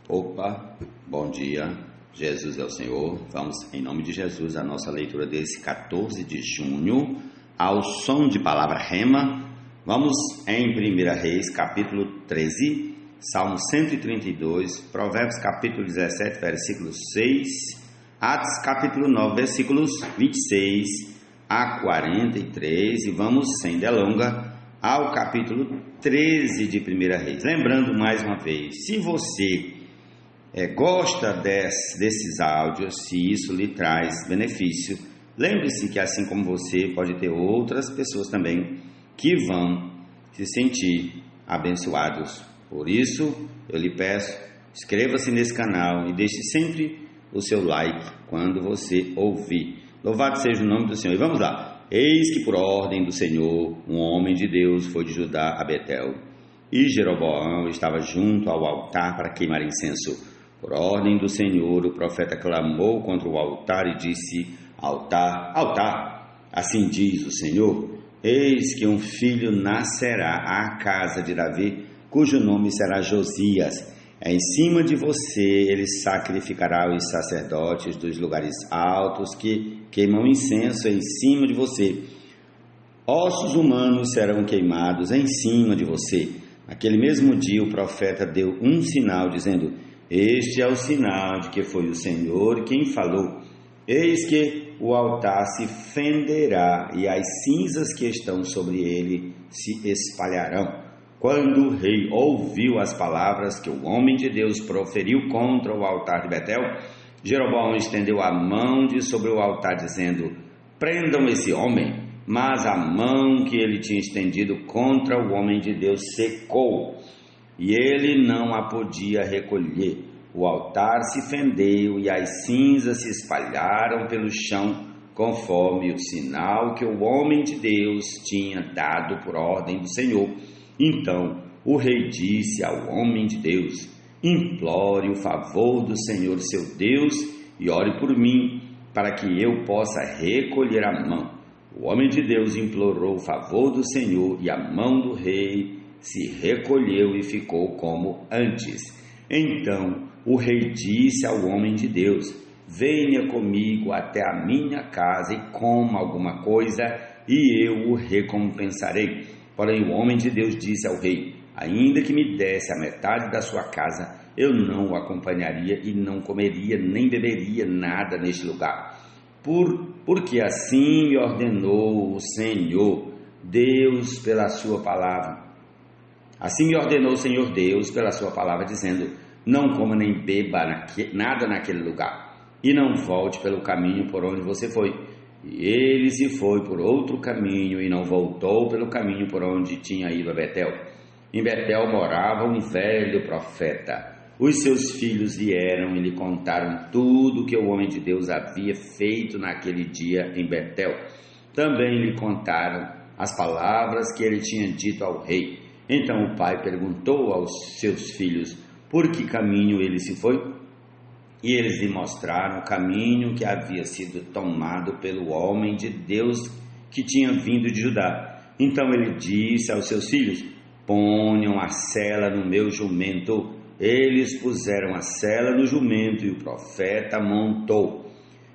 Opa, bom dia, Jesus é o Senhor. Vamos, em nome de Jesus, a nossa leitura desse 14 de junho, ao som de palavra rema. Vamos em 1 Reis, capítulo 13, Salmo 132, Provérbios, capítulo 17, versículo 6, Atos, capítulo 9, versículos 26 a 43, e vamos, sem delonga, ao capítulo 13 de 1 Reis. Lembrando mais uma vez, se você gosta desses áudios, se isso lhe traz benefício, lembre-se que assim como você, pode ter outras pessoas também que vão se sentir abençoados. Por isso, eu lhe peço, inscreva-se nesse canal e deixe sempre o seu like quando você ouvir. Louvado seja o nome do Senhor. E vamos lá. Eis que por ordem do Senhor, um homem de Deus foi de Judá a Betel, e Jeroboão estava junto ao altar para queimar incenso. Por ordem do Senhor, o profeta clamou contra o altar e disse: Altar, altar, assim diz o Senhor, eis que um filho nascerá à casa de Davi, cujo nome será Josias. Em cima de você ele sacrificará os sacerdotes dos lugares altos que queimam incenso em cima de você. Ossos humanos serão queimados em cima de você. Naquele mesmo dia o profeta deu um sinal, dizendo: Este é o sinal de que foi o Senhor quem falou. Eis que o altar se fenderá e as cinzas que estão sobre ele se espalharão. Quando o rei ouviu as palavras que o homem de Deus proferiu contra o altar de Betel, Jeroboão estendeu a mão de sobre o altar, dizendo: Prendam esse homem. Mas a mão que ele tinha estendido contra o homem de Deus secou, e ele não a podia recolher. O altar se fendeu e as cinzas se espalharam pelo chão, conforme o sinal que o homem de Deus tinha dado por ordem do Senhor. Então o rei disse ao homem de Deus: Implore o favor do Senhor seu Deus e ore por mim, para que eu possa recolher a mão. O homem de Deus implorou o favor do Senhor, e a mão do rei se recolheu e ficou como antes. Então o rei disse ao homem de Deus: Venha comigo até a minha casa e coma alguma coisa, e eu o recompensarei. Porém o homem de Deus disse ao rei: Ainda que me desse a metade da sua casa, eu não o acompanharia e não comeria nem beberia nada neste lugar. Porque assim me ordenou o Senhor Deus pela sua palavra. Assim me ordenou o Senhor Deus pela sua palavra, dizendo: Não coma nem beba nada naquele lugar, e não volte pelo caminho por onde você foi. E ele se foi por outro caminho e não voltou pelo caminho por onde tinha ido a Betel. Em Betel morava um velho profeta. Os seus filhos vieram e lhe contaram tudo o que o homem de Deus havia feito naquele dia em Betel. Também lhe contaram as palavras que ele tinha dito ao rei. Então o pai perguntou aos seus filhos por que caminho ele se foi, e eles lhe mostraram o caminho que havia sido tomado pelo homem de Deus que tinha vindo de Judá. Então ele disse aos seus filhos: Ponham a sela no meu jumento. Eles puseram a sela no jumento e o profeta montou.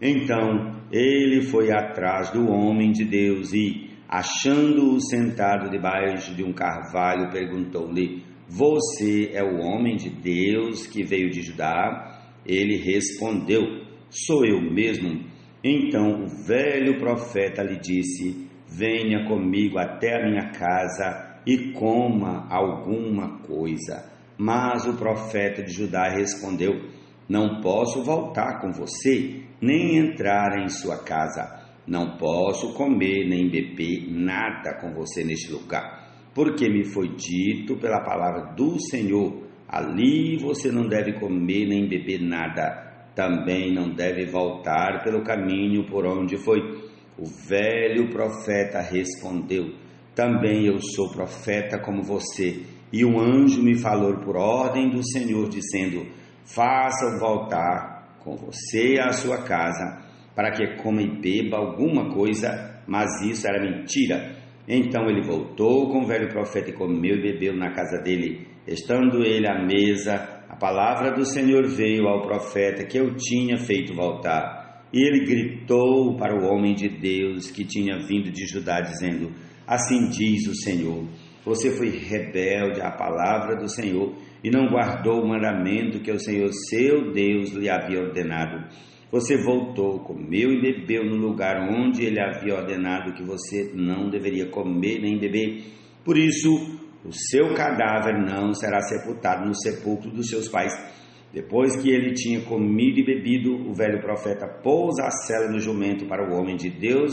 Então ele foi atrás do homem de Deus e, achando-o sentado debaixo de um carvalho, perguntou-lhe: Você é o homem de Deus que veio de Judá? Ele respondeu: Sou eu mesmo. Então o velho profeta lhe disse: Venha comigo até a minha casa e coma alguma coisa. Mas o profeta de Judá respondeu: Não posso voltar com você, nem entrar em sua casa. Não posso comer nem beber nada com você neste lugar, porque me foi dito pela palavra do Senhor: ali você não deve comer nem beber nada. Também não deve voltar pelo caminho por onde foi. O velho profeta respondeu: Também eu sou profeta como você, e um anjo me falou por ordem do Senhor, dizendo: Faça-o voltar com você à sua casa, para que coma e beba alguma coisa. Mas isso era mentira. Então ele voltou com o velho profeta e comeu e bebeu na casa dele. Estando ele à mesa, a palavra do Senhor veio ao profeta que eu tinha feito voltar. E ele gritou para o homem de Deus que tinha vindo de Judá, dizendo: assim diz o Senhor, você foi rebelde à palavra do Senhor e não guardou o mandamento que o Senhor seu Deus lhe havia ordenado. Você voltou, comeu e bebeu no lugar onde ele havia ordenado que você não deveria comer nem beber. Por isso, o seu cadáver não será sepultado no sepulcro dos seus pais. Depois que ele tinha comido e bebido, o velho profeta pôs a sela no jumento para o homem de Deus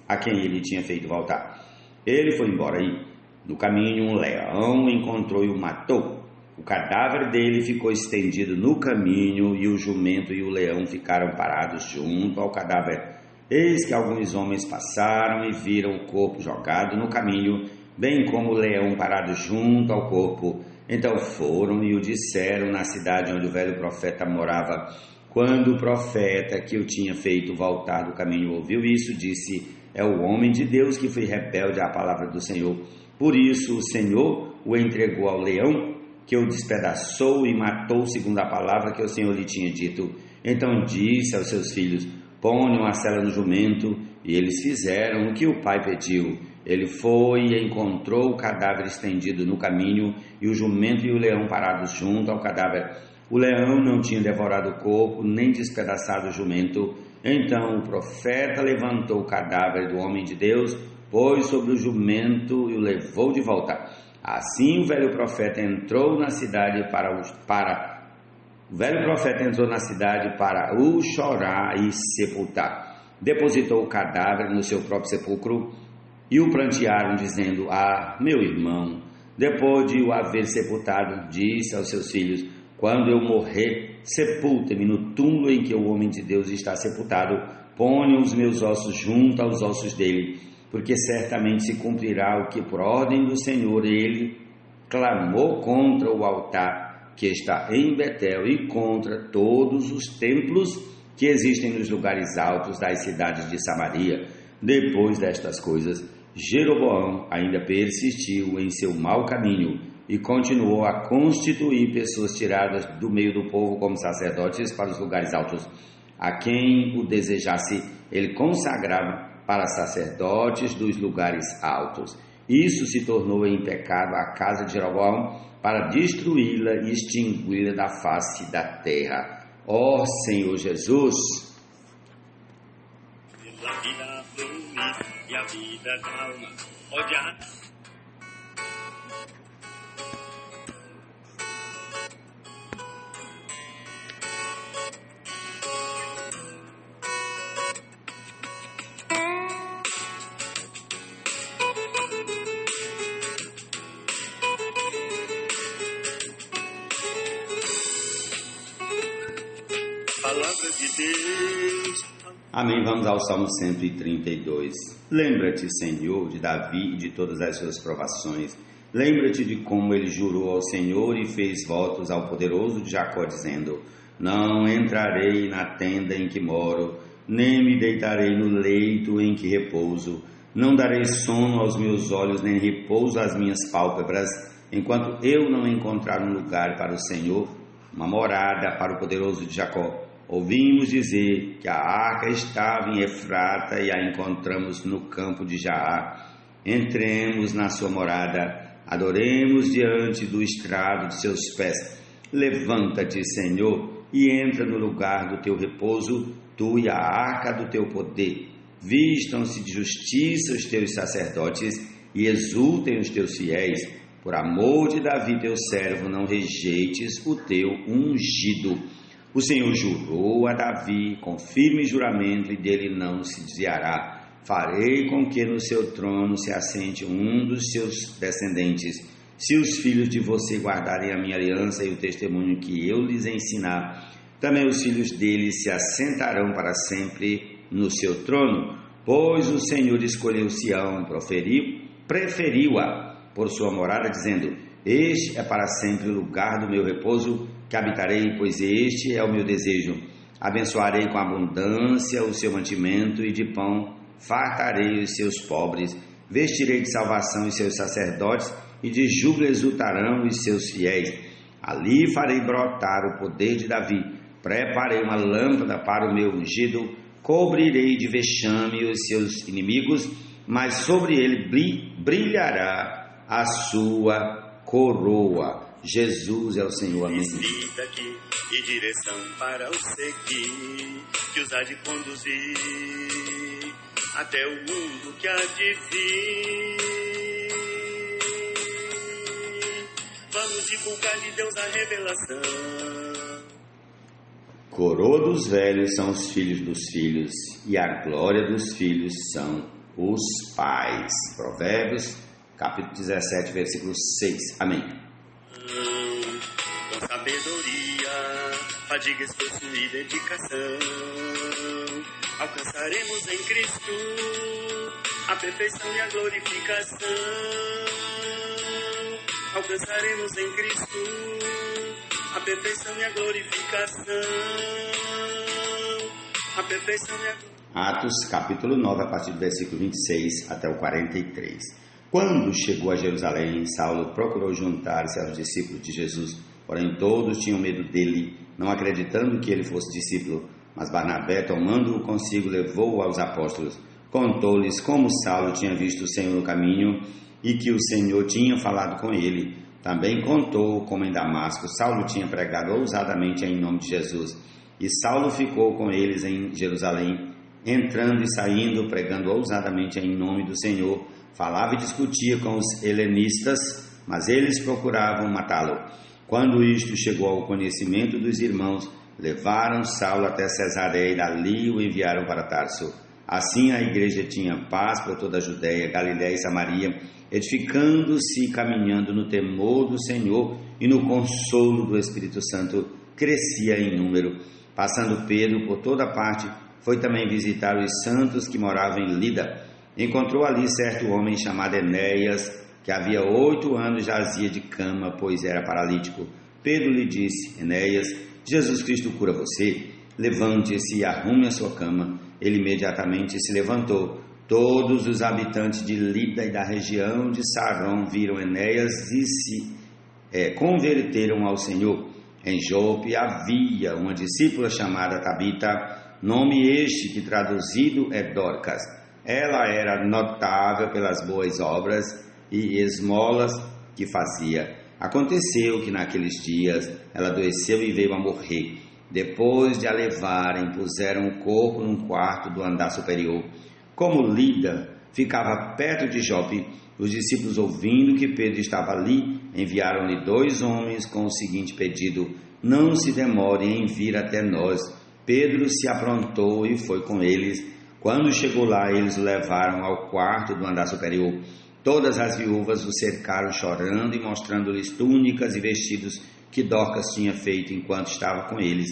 a quem ele tinha feito voltar. Ele foi embora e, no caminho, um leão o encontrou e o matou. O cadáver dele ficou estendido no caminho e o jumento e o leão ficaram parados junto ao cadáver. Eis que alguns homens passaram e viram o corpo jogado no caminho, bem como o leão parado junto ao corpo. Então foram e o disseram na cidade onde o velho profeta morava. Quando o profeta que o tinha feito voltar do caminho ouviu isso, disse: é o homem de Deus que foi rebelde à palavra do Senhor. Por isso o Senhor o entregou ao leão, que o despedaçou e matou segundo a palavra que o Senhor lhe tinha dito. Então disse aos seus filhos: ponham a sela no jumento. E eles fizeram o que o pai pediu. Ele foi e encontrou o cadáver estendido no caminho e o jumento e o leão parados junto ao cadáver. O leão não tinha devorado o corpo, nem despedaçado o jumento. Então o profeta levantou o cadáver do homem de Deus, pôs sobre o jumento e o levou de volta. Assim o velho profeta entrou na cidade para o chorar e sepultar. Depositou o cadáver no seu próprio sepulcro e o prantearam, dizendo: ah, meu irmão. Depois de o haver sepultado, disse aos seus filhos: quando eu morrer, sepultem-me no túmulo em que o homem de Deus está sepultado. Ponham os meus ossos junto aos ossos dele, porque certamente se cumprirá o que por ordem do Senhor ele clamou contra o altar que está em Betel e contra todos os templos que existem nos lugares altos das cidades de Samaria. Depois destas coisas, Jeroboão ainda persistiu em seu mau caminho e continuou a constituir pessoas tiradas do meio do povo como sacerdotes para os lugares altos. A quem o desejasse, ele consagrava para sacerdotes dos lugares altos. Isso se tornou em pecado a casa de Jeroboão, para destruí-la e extingui-la da face da terra. Ó Senhor Jesus! A vida flui e a vida calma, olhar. Palavra de Deus. Amém. Vamos ao Salmo 132. Lembra-te, Senhor, de Davi e de todas as suas provações. Lembra-te de como ele jurou ao Senhor e fez votos ao poderoso de Jacó, dizendo: não entrarei na tenda em que moro, nem me deitarei no leito em que repouso. Não darei sono aos meus olhos, nem repouso às minhas pálpebras, enquanto eu não encontrar um lugar para o Senhor, uma morada para o poderoso de Jacó. Ouvimos dizer que a arca estava em Efrata e a encontramos no campo de Jaar. Entremos na sua morada, adoremos diante do estrado de seus pés. Levanta-te, Senhor, e entra no lugar do teu repouso, tu e a arca do teu poder. Vistam-se de justiça os teus sacerdotes e exultem os teus fiéis. Por amor de Davi, teu servo, não rejeites o teu ungido. O Senhor jurou a Davi com firme juramento e dele não se desviará. Farei com que no seu trono se assente um dos seus descendentes. Se os filhos de você guardarem a minha aliança e o testemunho que eu lhes ensinar, também os filhos deles se assentarão para sempre no seu trono. Pois o Senhor escolheu Sião, preferiu-a por sua morada, dizendo: este é para sempre o lugar do meu repouso, que habitarei, pois este é o meu desejo. Abençoarei com abundância o seu mantimento, e de pão fartarei os seus pobres. Vestirei de salvação os seus sacerdotes, e de júbilo exultarão os seus fiéis. Ali farei brotar o poder de Davi. Preparei uma lâmpada para o meu ungido. Cobrirei de vexame os seus inimigos, mas sobre ele brilhará a sua coroa. Jesus é o Senhor. Amém. Vida aqui e direção para o seguir, que os há de conduzir até o mundo que há de vir. Vamos divulgar de Deus a revelação. Coroa dos velhos são os filhos dos filhos, e a glória dos filhos são os pais. Provérbios, capítulo 17, versículo 6. Amém. Com sabedoria, fadiga, esforço e dedicação, alcançaremos em Cristo a perfeição e a glorificação. Alcançaremos em Cristo a perfeição e a glorificação. A perfeição e a glorificação. Atos, capítulo 9, a partir do versículo 26 até o 43. Quando chegou a Jerusalém, Saulo procurou juntar-se aos discípulos de Jesus, porém todos tinham medo dele, não acreditando que ele fosse discípulo. Mas Barnabé, tomando-o consigo, levou-o aos apóstolos. Contou-lhes como Saulo tinha visto o Senhor no caminho e que o Senhor tinha falado com ele. Também contou como em Damasco Saulo tinha pregado ousadamente em nome de Jesus. E Saulo ficou com eles em Jerusalém, entrando e saindo, pregando ousadamente em nome do Senhor. Falava e discutia com os helenistas, mas eles procuravam matá-lo. Quando isto chegou ao conhecimento dos irmãos, levaram Saulo até Cesareia e dali o enviaram para Tarso. Assim a igreja tinha paz por toda a Judéia, Galiléia e Samaria, edificando-se e caminhando no temor do Senhor e no consolo do Espírito Santo, crescia em número. Passando Pedro por toda parte, foi também visitar os santos que moravam em Lida. Encontrou ali certo homem chamado Enéas, que havia 8 anos jazia de cama, pois era paralítico. Pedro lhe disse: Enéas, Jesus Cristo cura você. Levante-se e arrume a sua cama. Ele imediatamente se levantou. Todos os habitantes de Lida e da região de Saron viram Enéas e se converteram ao Senhor. Em Jope havia uma discípula chamada Tabita, nome este que traduzido é Dorcas. Ela era notável pelas boas obras e esmolas que fazia. Aconteceu que naqueles dias ela adoeceu e veio a morrer. Depois de a levarem, puseram o corpo num quarto do andar superior. Como Lida ficava perto de Jope, os discípulos, ouvindo que Pedro estava ali, enviaram-lhe 2 homens com o seguinte pedido: não se demore em vir até nós. Pedro se aprontou e foi com eles. Quando chegou lá, eles o levaram ao quarto do andar superior. Todas as viúvas o cercaram chorando e mostrando-lhes túnicas e vestidos que Dorcas tinha feito enquanto estava com eles.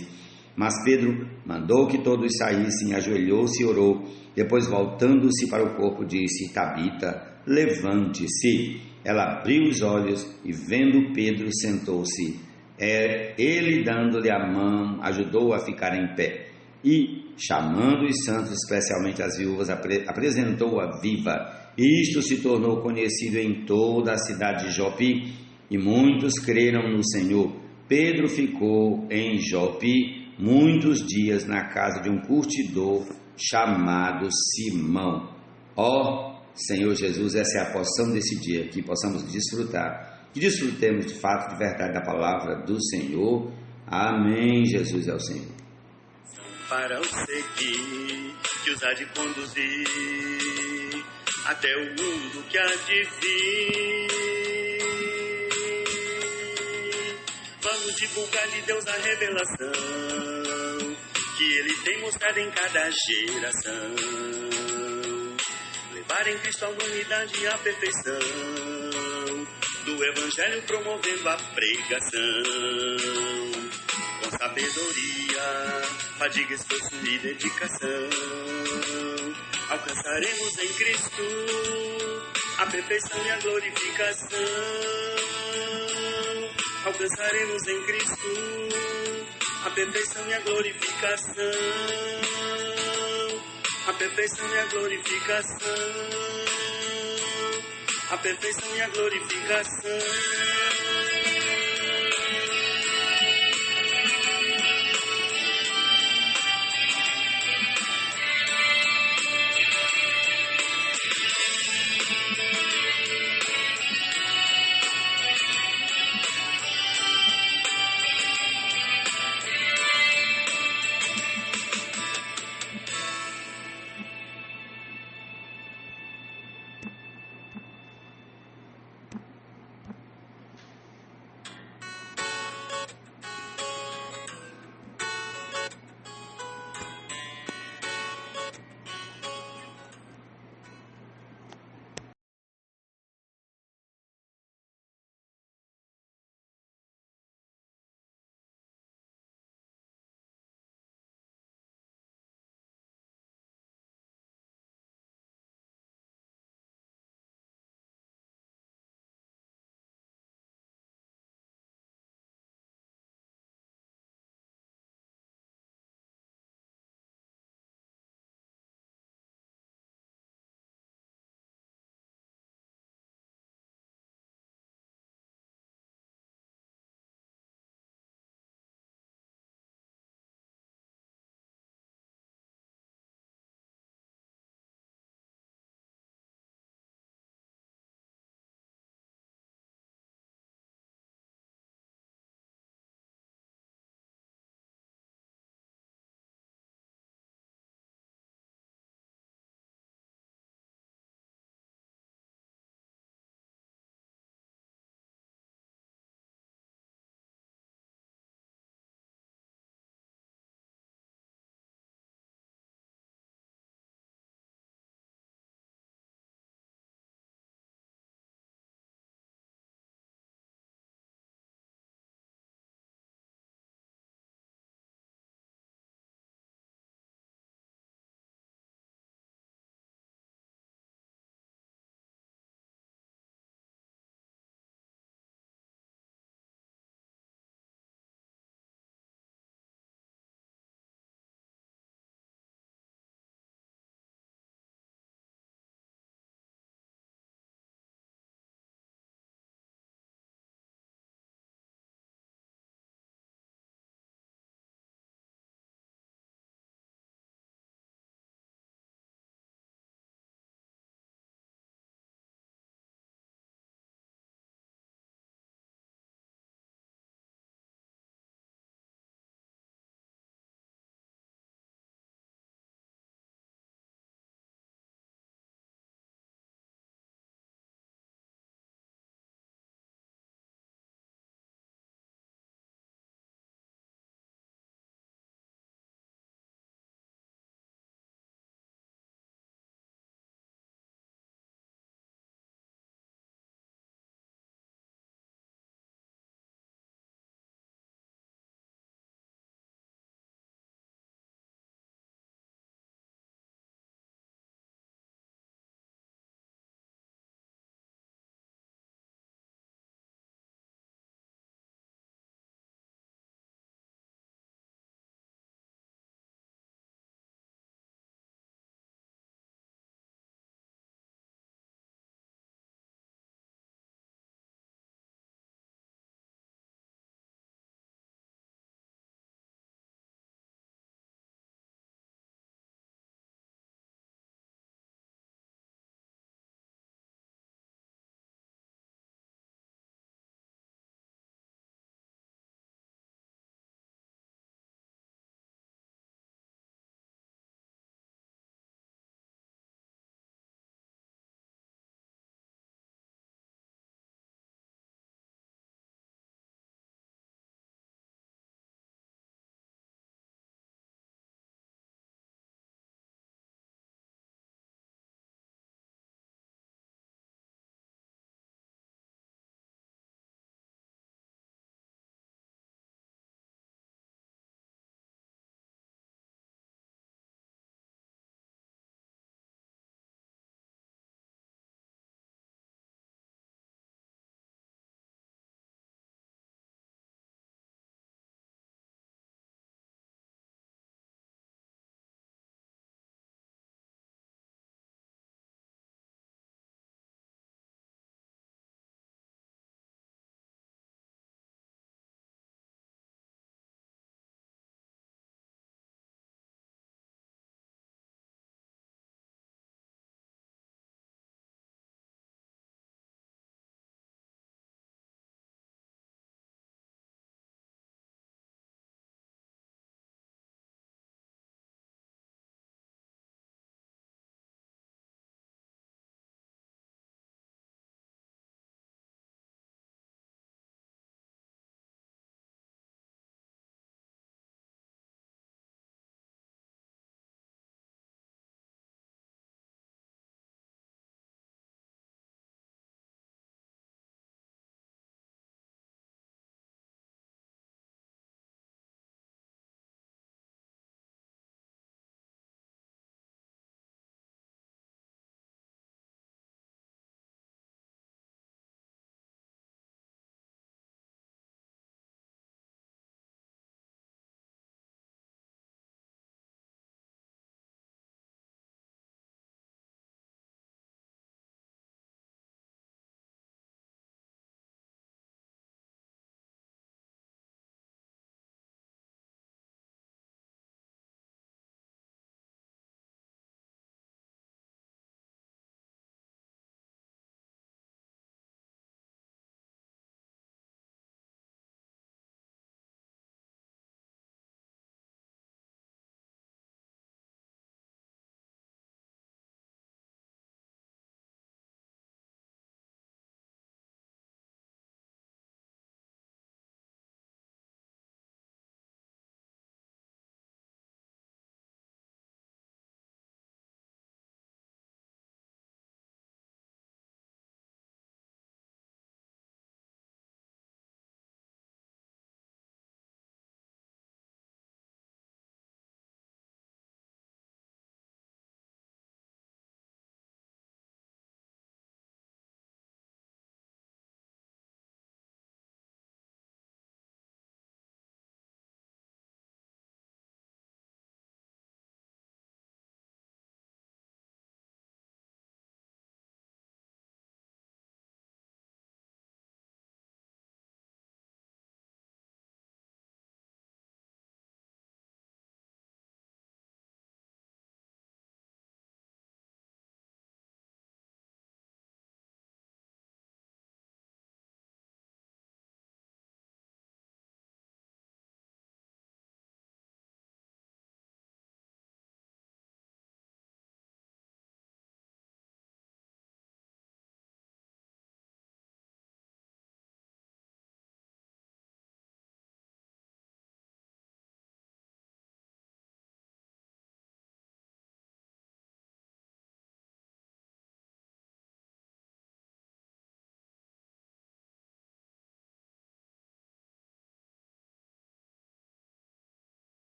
Mas Pedro mandou que todos saíssem, ajoelhou-se e orou. Depois, voltando-se para o corpo, disse: Tabita, levante-se. Ela abriu os olhos e, vendo Pedro, sentou-se. Ele, dando-lhe a mão, ajudou-a a ficar em pé. E, chamando os santos, especialmente as viúvas, apresentou-a viva. Isto se tornou conhecido em toda a cidade de Jope, e muitos creram no Senhor. Pedro ficou em Jope muitos dias na casa de um curtidor chamado Simão. Ó Senhor Jesus, essa é a porção desse dia, que possamos desfrutar, que desfrutemos de fato, de verdade, da palavra do Senhor. Amém. Jesus é o Senhor. Para o seguir, que os há de conduzir até o mundo que há de vir. Vamos divulgar de Deus a revelação que Ele tem mostrado em cada geração. Levar em Cristo a unidade e a perfeição do Evangelho, promovendo a pregação. Com sabedoria, fadiga, esforço e dedicação, alcançaremos em Cristo a perfeição e a glorificação. Alcançaremos em Cristo a perfeição e a glorificação. A perfeição e a glorificação. A perfeição e a glorificação.